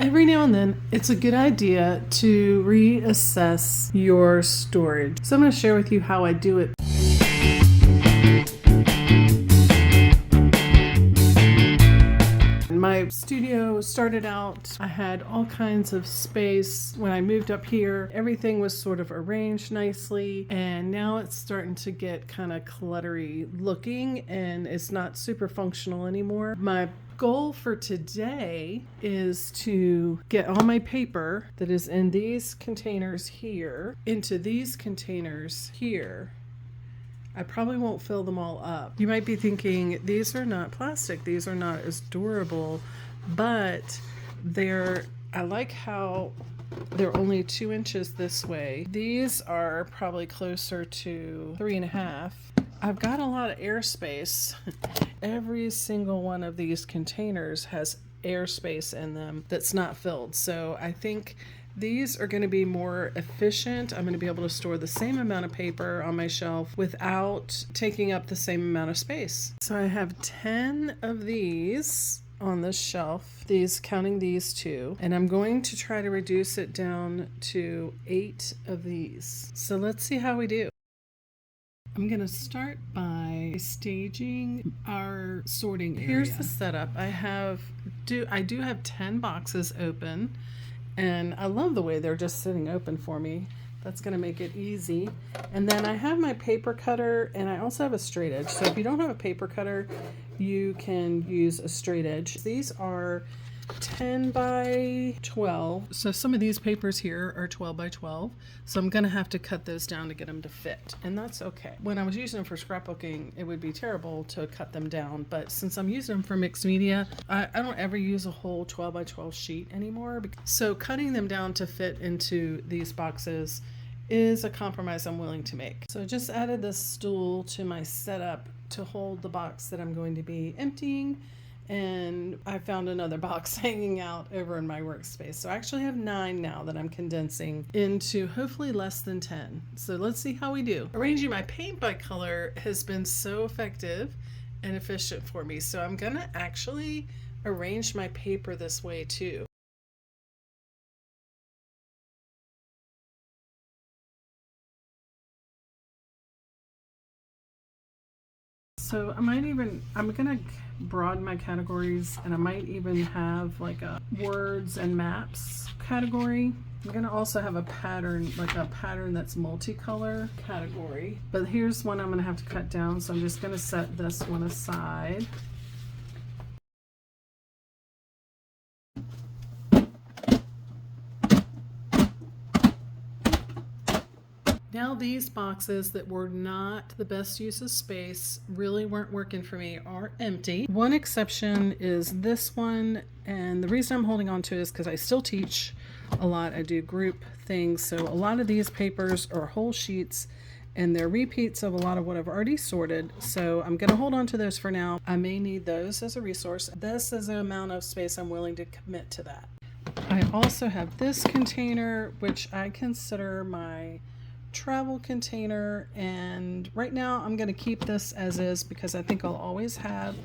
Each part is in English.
Every now and then, it's a good idea to reassess your storage. So I'm going to share with you how I do it. My studio started out, I had all kinds of space. When I moved up here, everything was sort of arranged nicely, and now it's starting to get kind of cluttery looking, and it's not super functional anymore. My goal for today is to get all my paper that is in these containers here into these containers here. I probably won't fill them all up. You might be thinking, these are not plastic, these are not as durable, but I like how they're only 2 inches this way. These are probably closer to 3.5. I've got a lot of airspace. Every single one of these containers has airspace in them that's not filled. So I think these are going to be more efficient. I'm going to be able to store the same amount of paper on my shelf without taking up the same amount of space. So I have 10 of these on this shelf, counting these 2, and I'm going to try to reduce it down to 8 of these. So let's see how we do. I'm going to start by staging our sorting area. Here's the setup. I do have 10 boxes open, and I love the way they're just sitting open for me. That's going to make it easy. And then I have my paper cutter, and I also have a straight edge. So if you don't have a paper cutter, you can use a straight edge. These are 10 by 12. So some of these papers here are 12 by 12. So I'm going to have to cut those down to get them to fit. And that's okay. When I was using them for scrapbooking, it would be terrible to cut them down. But since I'm using them for mixed media, I don't ever use a whole 12 by 12 sheet anymore. So cutting them down to fit into these boxes is a compromise I'm willing to make. So I just added this stool to my setup to hold the box that I'm going to be emptying. And I found another box hanging out over in my workspace. So I actually have 9 now that I'm condensing into hopefully less than 10. So let's see how we do. Arranging my paint by color has been so effective and efficient for me. So I'm gonna actually arrange my paper this way too. So I'm gonna broaden my categories, and I might even have like a words and maps category. I'm gonna also have a pattern, like a pattern that's multicolor category. But here's one I'm gonna have to cut down, so I'm just gonna set this one aside. Now these boxes that were not the best use of space, really weren't working for me, are empty. One exception is this one, and the reason I'm holding on to it is because I still teach a lot. I do group things, so a lot of these papers are whole sheets, and they're repeats of a lot of what I've already sorted. So I'm going to hold on to those for now. I may need those as a resource. This is the amount of space I'm willing to commit to that. I also have this container, which I consider my travel container, and right now I'm going to keep this as is because I think I'll always have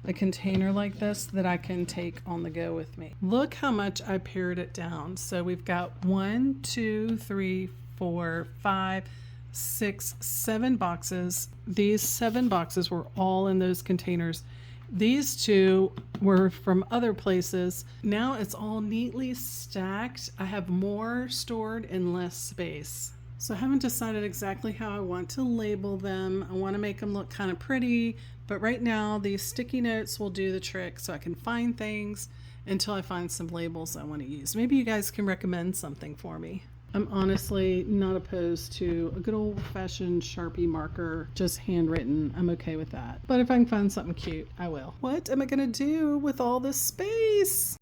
a container like this that I can take on the go with me. Look how much I pared it down. So we've got 1, 2, 3, 4, 5, 6, 7 boxes. These 7 boxes were all in those containers. These 2 were from other places. Now it's all neatly stacked. I have more stored in less space. So I haven't decided exactly how I want to label them. I want to make them look kind of pretty, but right now these sticky notes will do the trick so I can find things until I find some labels I want to use. Maybe you guys can recommend something for me. I'm honestly not opposed to a good old-fashioned Sharpie marker, just handwritten. I'm okay with that. But if I can find something cute, I will. What am I gonna do with all this space?